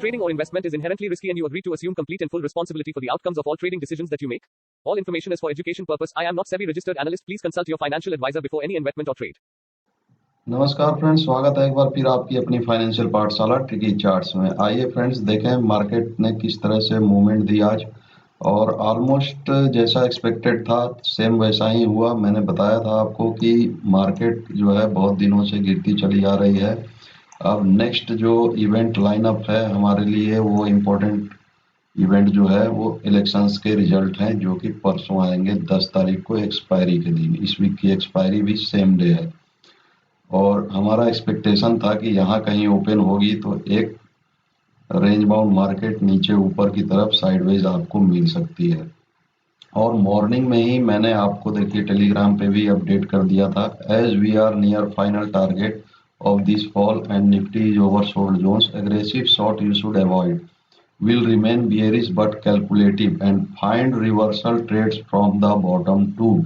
Trading or investment is inherently risky and you agree to assume complete and full responsibility for the outcomes of all trading decisions that you make. All information is for education purpose. I am not SEBI registered analyst. Please consult your financial advisor before any investment or trade. नमस्कार friends, स्वागत है एक बार फिर आपकी अपनी financial पाठशाला tricky charts में। आइए फ्रेंड्स देखें मार्केट ने किस तरह से मूवमेंट दी आज, और ऑलमोस्ट जैसा एक्सपेक्टेड था सेम वैसा ही हुआ। मैंने बताया था आपको कि मार्केट जो है बहुत दिनों से गिरती चली आ रही है। अब नेक्स्ट जो इवेंट लाइनअप है हमारे लिए, वो इम्पोर्टेंट इवेंट जो है वो इलेक्शंस के रिजल्ट हैं, जो कि परसों आएंगे 10 तारीख को एक्सपायरी के दिन। इस वीक की एक्सपायरी भी सेम डे है और हमारा एक्सपेक्टेशन था कि यहाँ कहीं ओपन होगी तो एक रेंज बाउंड मार्केट नीचे ऊपर की तरफ साइडवेज आपको मिल सकती है। और मॉर्निंग में ही मैंने आपको देखिए टेलीग्राम पे भी अपडेट कर दिया था, as we are near final target of this fall and Nifty is oversold zones, aggressive short you should avoid, will remain bearish but calculative and find reversal trades from the bottom too।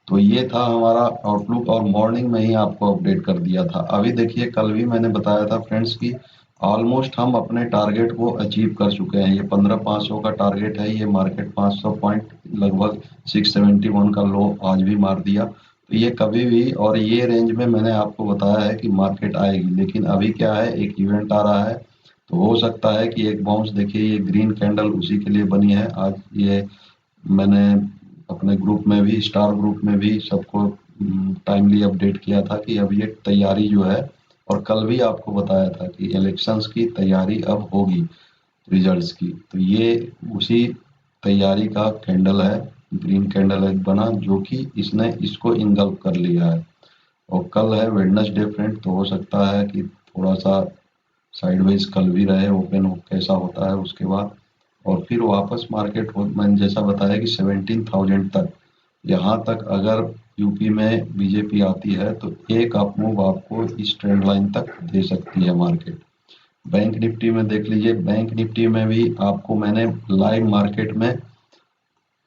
तो ये था हमारा outlook और morning में ही आपको update कर दिया था। अभी देखिए कल भी मैंने बताया था फ्रेंड्स कि ऑलमोस्ट हम अपने टारगेट को अचीव कर चुके हैं। ये 15,500 का टारगेट है, ये मार्केट 500 पॉइंट लगभग 671 का लो आज भी मार दिया। तो ये कभी भी, और ये रेंज में मैंने आपको बताया है कि मार्केट आएगी, लेकिन अभी क्या है, एक इवेंट आ रहा है तो हो सकता है कि एक बाउंस, देखिए ये ग्रीन कैंडल उसी के लिए बनी है। आज ये मैंने अपने ग्रुप में भी, स्टार ग्रुप में भी सबको टाइमली अपडेट किया था कि अब ये तैयारी जो है, और कल भी आपको बताया था कि इलेक्शंस की तैयारी अब होगी रिजल्ट्स की। तो ये उसी तैयारी का कैंडल है, ग्रीन कैंडल एक बना जो कि इसने इसको इंगल्फ कर लिया है। और कल है वेडनेसडे फ्रेंड, तो हो सकता है कि थोड़ा सा साइडवेज कल भी रहे, ओपन कैसा होता है उसके बाद, और फिर वापस मार्केट हो। मैंने जैसा बताया कि 17,000 तक, यहाँ तक अगर यूपी में बीजेपी आती है तो एक अप मूव आपको इस ट्रेंड लाइन तक दे सकती है मार्केट। बैंक निफ्टी में देख लीजिए, बैंक निफ्टी में भी आपको मैंने लाइव मार्केट में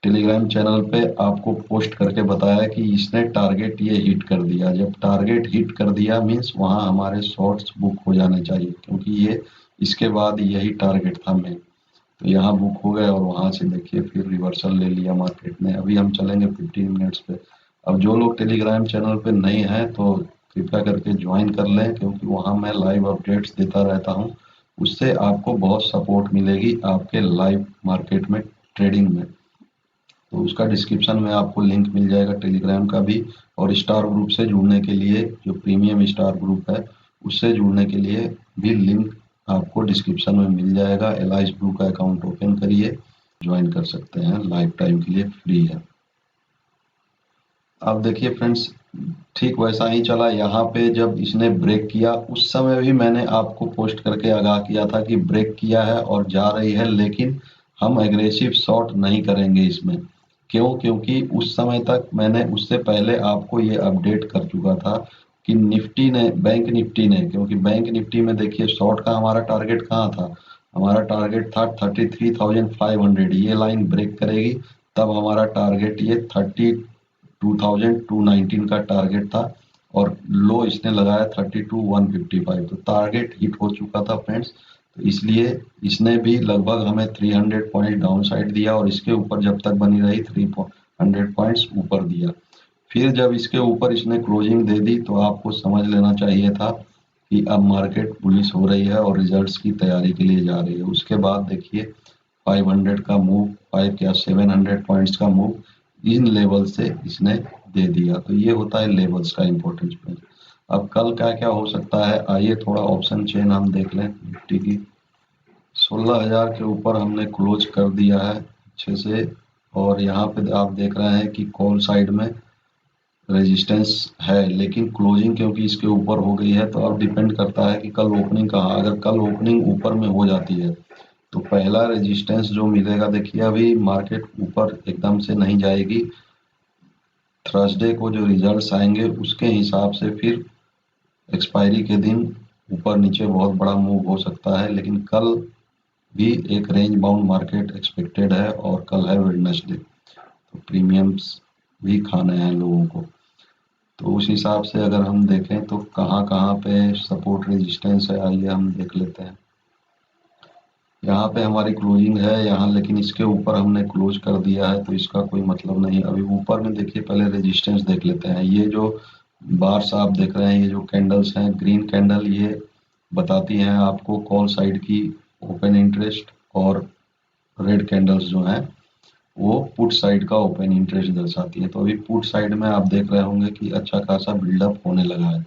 टेलीग्राम चैनल पे आपको पोस्ट करके बताया कि इसने टारगेट ये हिट कर दिया। जब टारगेट हिट कर दिया मीन्स वहाँ हमारे शॉर्ट्स बुक हो जाने चाहिए, क्योंकि ये इसके बाद यही टारगेट था मेन। तो यहाँ बुक हो गए और वहाँ से देखिए फिर रिवर्सल ले लिया मार्केट ने। अभी हम चलेंगे 15 मिनट्स पे। अब जो लोग टेलीग्राम चैनल पे नहीं हैं तो कृपया करके ज्वाइन कर लें, क्योंकि वहाँ मैं लाइव अपडेट्स देता रहता हूँ। उससे आपको बहुत सपोर्ट मिलेगी आपके लाइव मार्केट में ट्रेडिंग में। तो उसका डिस्क्रिप्शन में आपको लिंक मिल जाएगा टेलीग्राम का भी, और स्टार ग्रुप से जुड़ने के लिए, जो प्रीमियम स्टार ग्रुप है उससे जुड़ने के लिए भी लिंक आपको डिस्क्रिप्शन में मिल जाएगा। एलाइस ब्लू का अकाउंट ओपन करिए, ज्वाइन कर सकते हैं, लाइफ टाइम के लिए फ्री है। अब देखिए फ्रेंड्स, ठीक वैसा ही चला। यहाँ पे जब इसने ब्रेक किया उस समय भी मैंने आपको पोस्ट करके आगाह किया था कि ब्रेक किया है और जा रही है, लेकिन हम एग्रेसिव शॉर्ट नहीं करेंगे इसमें। क्यों? क्योंकि उस समय तक मैंने, उससे पहले आपको ये अपडेट कर चुका था कि निफ्टी ने, बैंक निफ्टी ने, क्योंकि बैंक निफ्टी में देखिए शॉर्ट का हमारा टारगेट कहाँ था, हमारा टारगेट था 33,500। ये लाइन ब्रेक करेगी तब हमारा टारगेट ये 32,219 का टारगेट था, और लो इसने लगाया 32,155। तो टारगेट हिट हो चुका था फ्रेंड्स। तो इसलिए इसने भी लगभग हमें 300 पॉइंट डाउन साइड दिया, और इसके ऊपर जब तक बनी रही 300 पॉइंट्स ऊपर दिया। फिर जब इसके ऊपर इसने क्लोजिंग दे दी तो आपको समझ लेना चाहिए था कि अब मार्केट बुलिश हो रही है और रिजल्ट्स की तैयारी के लिए जा रही है। उसके बाद देखिए 500 का मूव, 5 या 700 पॉइंट्स का मूव इन लेवल से इसने दे दिया। तो ये होता है लेवल्स का इम्पोर्टेंस। अब कल क्या क्या हो सकता है, आइए थोड़ा ऑप्शन चेन हम देख लें। निफ्टी की 16,000 के ऊपर हमने क्लोज कर दिया है अच्छे से, और यहाँ पे आप देख रहे हैं कि कॉल साइड में रेजिस्टेंस है, लेकिन क्लोजिंग क्योंकि इसके ऊपर हो गई है तो अब डिपेंड करता है कि कल ओपनिंग कहाँ। अगर कल ओपनिंग ऊपर में हो जाती है तो पहला रेजिस्टेंस जो मिलेगा, देखिए अभी मार्केट ऊपर एकदम से नहीं जाएगी। थर्सडे को जो रिजल्ट्स आएंगे उसके हिसाब से फिर एक्सपायरी के दिन ऊपर नीचे बहुत बड़ा मूव हो सकता है, लेकिन कल भी एक रेंज बाउंड मार्केट एक्सपेक्टेड है, और कल है वेडनेसडे, तो प्रीमियम्स भी खाने हैं लोगों को। तो उस हिसाब से अगर हम देखें तो कहाँ कहाँ पे सपोर्ट रेजिस्टेंस है, आइए हम देख लेते हैं। यहाँ पे हमारी क्लोजिंग है यहाँ, लेकिन इसके ऊपर हमने क्लोज कर दिया है तो इसका कोई मतलब नहीं। अभी ऊपर में देखिए, पहले रेजिस्टेंस देख लेते हैं। ये जो बार्स आप देख रहे हैं, ये जो कैंडल्स हैं, ग्रीन कैंडल, ये बताती हैं आपको कॉल साइड की ओपन इंटरेस्ट, और रेड कैंडल्स जो हैं वो पुट साइड का ओपन इंटरेस्ट दर्शाती है। तो अभी पुट साइड में आप देख रहे होंगे कि अच्छा खासा बिल्डअप होने लगा है,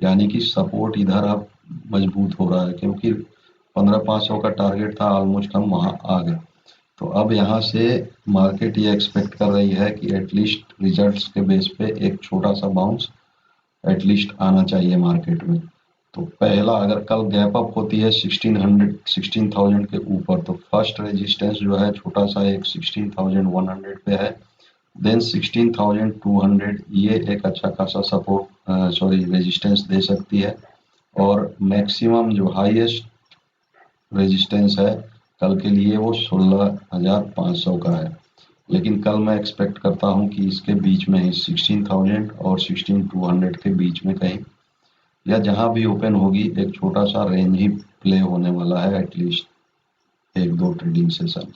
यानी कि सपोर्ट इधर अब मजबूत हो रहा है, क्योंकि 15,500 का टारगेट था, ऑलमोस्ट हम वहां आ गए। तो अब यहाँ से मार्केट ये एक्सपेक्ट कर रही है कि एटलीस्ट रिजल्ट्स के बेस पे एक छोटा सा बाउंस एटलीस्ट आना चाहिए मार्केट में। तो पहला, अगर कल गैप अप होती है 16,000 के ऊपर, तो फर्स्ट रेजिस्टेंस जो है छोटा सा एक 16,100 पे है। देन 16,200 ये एक अच्छा खासा सपोर्ट सॉरी रेजिस्टेंस दे सकती है। और मैक्सिमम जो हाईएस्ट रेजिस्टेंस है कल के लिए वो 16,500 का है। लेकिन कल मैं एक्सपेक्ट करता हूं कि इसके बीच में ही 16,000 और 16,200 के बीच में कहीं, या जहां भी ओपन होगी, एक छोटा सा रेंज ही प्ले होने वाला है। एटलीस्ट एक दो ट्रेडिंग सेशन,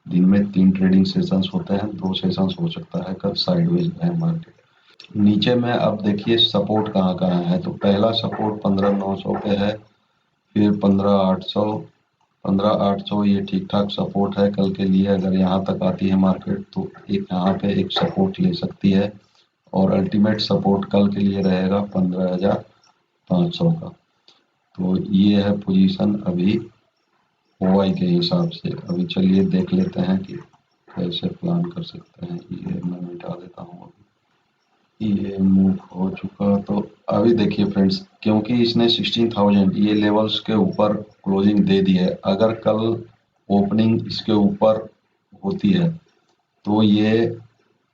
दिन में 3 ट्रेडिंग सेशंस होते हैं, 2 सेशंस हो सकता है कल साइडवेज है मार्केट। नीचे में अब देखिए सपोर्ट कहाँ कहाँ है। तो पहला सपोर्ट 15,900 पे है, फिर 15,800, 15,800 ये ठीक ठाक सपोर्ट है कल के लिए। अगर यहाँ तक आती है मार्केट तो एक यहाँ पे एक सपोर्ट ले सकती है, और अल्टीमेट सपोर्ट कल के लिए रहेगा 15,500 का। तो ये है पोजीशन अभी ओवाई के हिसाब से। अभी चलिए देख लेते हैं कि कैसे प्लान कर सकते हैं। ये मैं मिटा देता हूँ, अभी ये मूव हो चुका। तो अभी देखिए फ्रेंड्स, क्योंकि इसने 16,000 ये लेवल्स के ऊपर क्लोजिंग दे दी है, अगर कल ओपनिंग इसके ऊपर होती है तो ये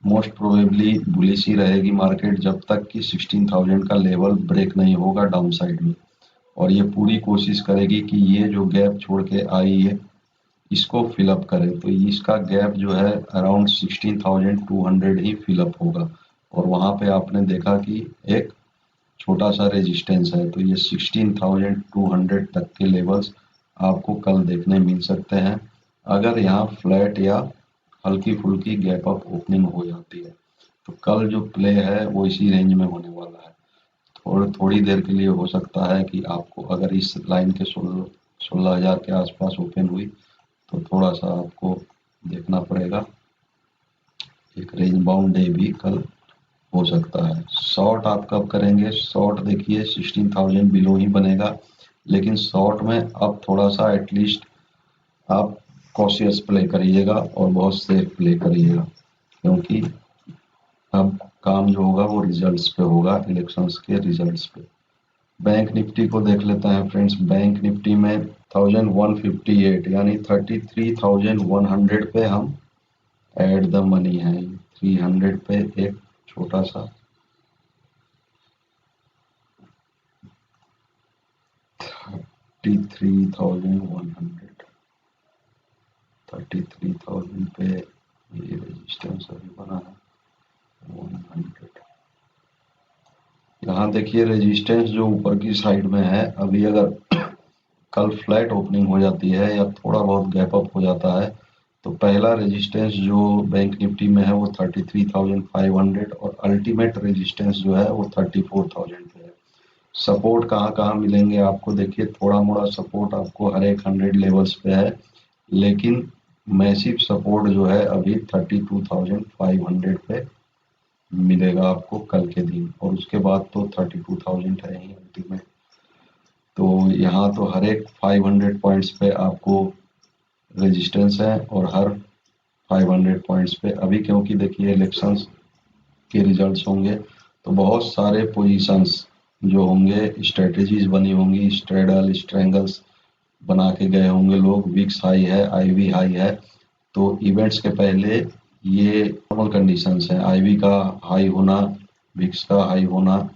मोस्ट प्रोबेबली बुलिश ही रहेगी मार्केट, जब तक कि 16,000 का लेवल ब्रेक नहीं होगा डाउन साइड में। और ये पूरी कोशिश करेगी कि ये जो गैप छोड़ के आई है इसको फिलअप करे। तो इसका गैप जो है अराउंड 16,200 ही फिलअप होगा। और वहां पे आपने देखा कि एक छोटा सा रेजिस्टेंस है, तो ये 16,200 तक के लेवल्स आपको कल देखने मिल सकते हैं, अगर यहाँ फ्लैट या हल्की फुल्की गैप अप ओपनिंग हो जाती है। तो कल जो प्ले है वो इसी रेंज में होने वाला है। थोड़ी देर के लिए हो सकता है कि आपको, अगर इस लाइन के 16,000 के आसपास ओपन हुई तो थोड़ा सा आपको देखना पड़ेगा। एक रेंज बाउंड डे भी कल हो सकता है। शॉर्ट आप कब करेंगे? शॉर्ट देखिए 16,000 बिलो ही बनेगा, लेकिन शॉर्ट में अब थोड़ा सा एटलीस्ट आप कॉशियस प्ले करिएगा और बहुत सेफ प्ले करिएगा, क्योंकि अब काम जो होगा वो रिजल्ट्स पे होगा, इलेक्शंस के रिजल्ट्स पे। बैंक निफ्टी को देख लेते हैं फ्रेंड्स। बैंक निफ्टी में 1158 यानी 33,100 पे हम एड द मनी है। 300 पे एक छोटा सा 33,100, 33,000 पे ये रेजिस्टेंस अभी बना है 100। यहाँ देखिए रेजिस्टेंस जो ऊपर की साइड में है, अभी अगर कल फ्लैट ओपनिंग हो जाती है या थोड़ा बहुत गैप अप हो जाता है तो पहला रेजिस्टेंस जो बैंक निफ्टी में है वो 33,500, और अल्टीमेट रेजिस्टेंस जो है वो 34,000 पे है। सपोर्ट कहाँ कहाँ मिलेंगे आपको? देखिए थोड़ा मोड़ा सपोर्ट आपको हर एक 100 लेवल्स पे है, लेकिन मैसिव सपोर्ट जो है अभी 32,500 पे मिलेगा आपको कल के दिन, और उसके बाद तो 32,000 है ही अल्टीमेट। तो यहाँ तो हर एक 500 पॉइंट्स पे आपको रेजिस्टेंस है, और हर 500 पॉइंट्स पे अभी, क्योंकि देखिए इलेक्शंस के रिजल्ट्स होंगे तो बहुत सारे पोजीशंस जो होंगे, स्ट्रेटेजीज बनी होंगी, स्ट्रेडल स्ट्रेंगल्स बना के गए होंगे लोग। विक्स हाई है, आईवी हाई है, तो इवेंट्स के पहले ये नॉर्मल कंडीशंस है, आईवी का हाई होना, विक्स का हाई होना।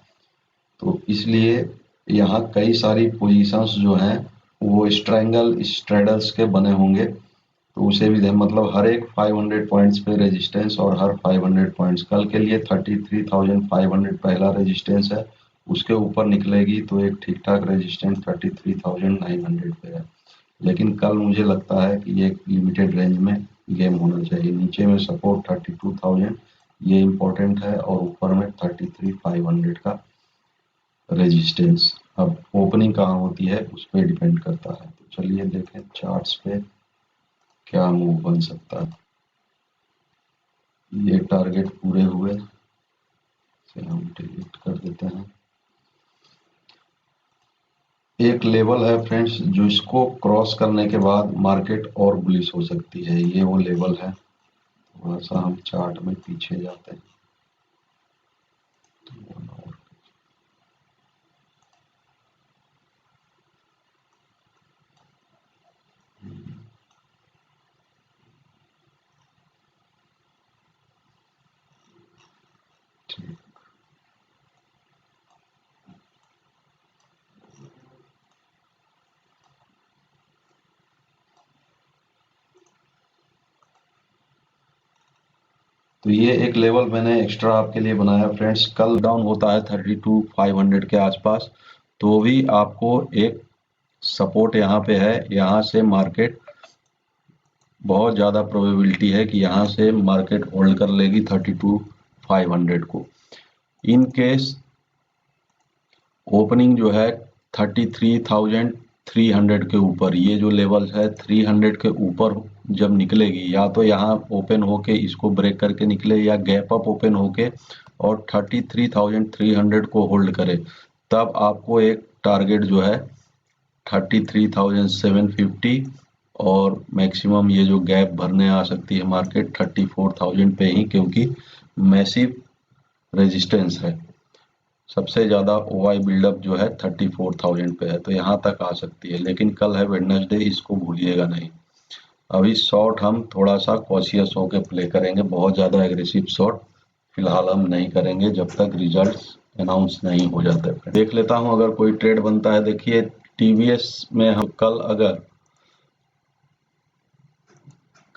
तो इसलिए यहाँ कई सारी पोजीशंस जो हैं वो स्ट्रैंगल स्ट्रेडल्स के बने होंगे। तो उसे भी मतलब हर एक 500 पॉइंट्स पे रेजिस्टेंस, और हर 500 पॉइंट्स कल के लिए 33,500 पहला रेजिस्टेंस है। उसके ऊपर निकलेगी तो एक ठीक ठाक रेजिस्टेंस 33,900 पे है। लेकिन कल मुझे लगता है कि ये लिमिटेड रेंज में गेम होना चाहिए। नीचे में सपोर्ट 32,000 ये इम्पोर्टेंट है और ऊपर में 33,500 का रेजिस्टेंस। अब ओपनिंग कहाँ होती है उस पर डिपेंड करता है। तो चलिए देखें चार्ट्स पे क्या मूव बन सकता है। ये टारगेट पूरे हुए, इसे हम डिलीट कर देते हैं। एक लेवल है फ्रेंड्स जो इसको क्रॉस करने के बाद मार्केट और बुलिश हो सकती है, ये वो लेवल है। थोड़ा सा हम चार्ट में पीछे जाते हैं। ठीक। तो ये एक लेवल मैंने एक्स्ट्रा आपके लिए बनाया फ्रेंड्स। कल डाउन होता है 32,500 के आसपास, तो भी आपको एक सपोर्ट यहाँ पे है। यहाँ से मार्केट बहुत ज़्यादा प्रोबेबिलिटी है कि यहाँ से मार्केट होल्ड कर लेगी 32,500 को। इन केस ओपनिंग जो है 33,300 के ऊपर, ये जो लेवल है 300 के ऊपर जब निकलेगी, या तो यहाँ ओपन होके इसको ब्रेक करके निकले या गैप अप ओपन होके और 33,300 को होल्ड करे, तब आपको एक टारगेट जो है 33,750 और मैक्सिमम ये जो गैप भरने आ सकती है मार्केट 34,000 पे ही, क्योंकि मैसिव रेजिस्टेंस है। सबसे ज़्यादा ओआई बिल्डअप जो है 34,000 पे है, तो यहाँ तक आ सकती है। लेकिन कल है वेडनेसडे, इसको भूलिएगा नहीं। अभी शॉर्ट हम थोड़ा सा कॉशियस होकर प्ले करेंगे, बहुत ज़्यादा एग्रेसिव शॉर्ट फिलहाल हम नहीं करेंगे जब तक रिजल्ट्स अनाउंस नहीं हो जाते। देख लेता हूँ अगर कोई ट्रेड बनता है। देखिए टीवीएस में हम कल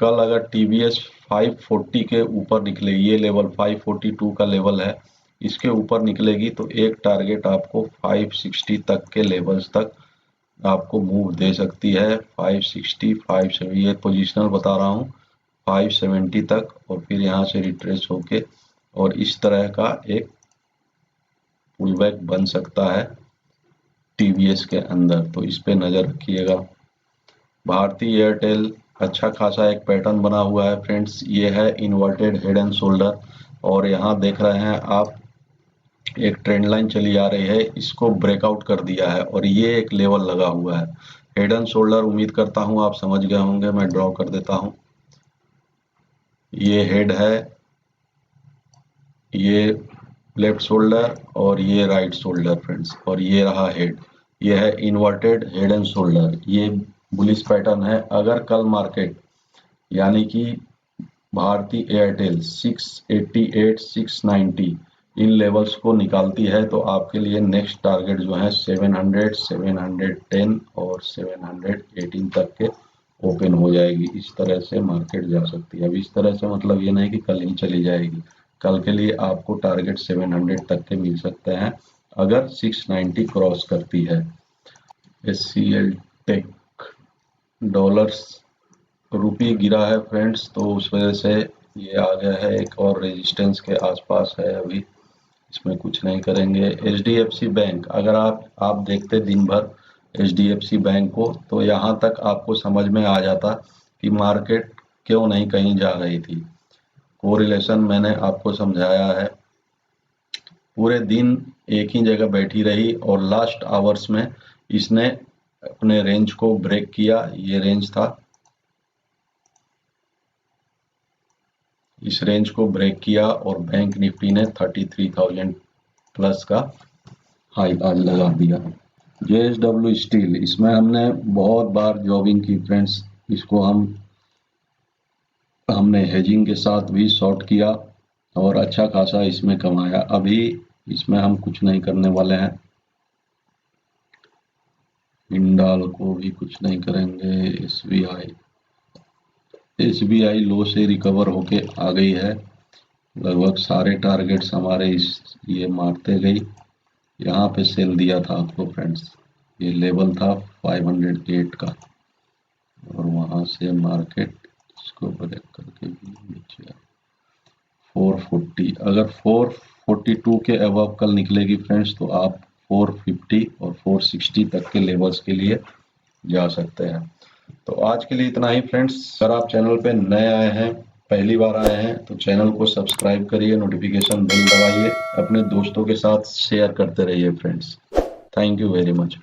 अगर टीवीएस 540 के ऊपर निकले, ये लेवल 542 का लेवल है, इसके ऊपर निकलेगी तो एक टारगेट आपको 560 तक के लेवल्स तक आपको मूव दे सकती है। 560, 570 ये पोजिशनल बता रहा हूँ, 570 तक, और फिर यहाँ से रिट्रेस होके और इस तरह का एक पुलबैक बन सकता है टीवीएस के अंदर, तो इस पे नज़र रखिएगा। भारती एयरटेल अच्छा खासा एक पैटर्न बना हुआ है फ्रेंड्स। ये है इन्वर्टेड हेड एंड शोल्डर, और यहाँ देख रहे हैं आप एक ट्रेंड लाइन चली आ रही है, इसको ब्रेकआउट कर दिया है और ये एक लेवल लगा हुआ है। हेड एंड शोल्डर उम्मीद करता हूँ आप समझ गए होंगे, मैं ड्रॉ कर देता हूँ। ये हेड है, ये लेफ्ट शोल्डर और ये राइट शोल्डर फ्रेंड्स, और ये रहा हेड। ये है इन्वर्टेड हेड एंड शोल्डर, ये बुलिश पैटर्न है। अगर कल मार्केट यानी कि भारती एयरटेल 688, 690 इन लेवल्स को निकालती है तो आपके लिए नेक्स्ट टारगेट जो है 700, 710 और 718 तक के ओपन हो जाएगी। इस तरह से मार्केट जा सकती है। अब इस तरह से मतलब ये नहीं कि कल ही चली जाएगी, कल के लिए आपको टारगेट 700 तक के मिल सकते हैं अगर 690 क्रॉस करती है। SCL टेक डॉलर्स रुपये गिरा है फ्रेंड्स, तो उस वजह से ये आ गया है, एक और रेजिस्टेंस के आसपास है अभी, इसमें कुछ नहीं करेंगे। HDFC बैंक, अगर आप देखते दिन भर HDFC बैंक को, तो यहाँ तक आपको समझ में आ जाता कि मार्केट क्यों नहीं कहीं जा रही थी। कोरिलेशन मैंने आपको समझाया है। पूरे दिन एक ही जगह बैठी रही और लास्ट आवर्स में इसने अपने रेंज को ब्रेक किया। ये रेंज था, इस रेंज को ब्रेक किया और बैंक निफ्टी ने 33,000 प्लस का हाई आज लगा दिया। JSW स्टील, इसमें हमने बहुत बार जॉबिंग की फ्रेंड्स। इसको हमने हेजिंग के साथ भी शॉर्ट किया और अच्छा खासा इसमें कमाया। अभी इसमें हम कुछ नहीं करने वाले हैं, हिंडाल को भी कुछ नहीं करेंगे। SBI लो से रिकवर होके आ गई है, लगभग सारे टारगेट्स हमारे ये मारते गई। यहाँ पे सेल दिया था आपको फ्रेंड्स, ये लेवल था 508 का। और वहां से मार्केट इसको ब्रेक करके भी नीचे 440, अगर 442 के अबव कल निकलेगी फ्रेंड्स तो आप 450 और 460 तक के लेवल्स के लिए जा सकते हैं। तो आज के लिए इतना ही फ्रेंड्स। अगर आप चैनल पे नए आए हैं, पहली बार आए हैं, तो चैनल को सब्सक्राइब करिए, नोटिफिकेशन बेल दबाइए, अपने दोस्तों के साथ शेयर करते रहिए friends. Thank you very much.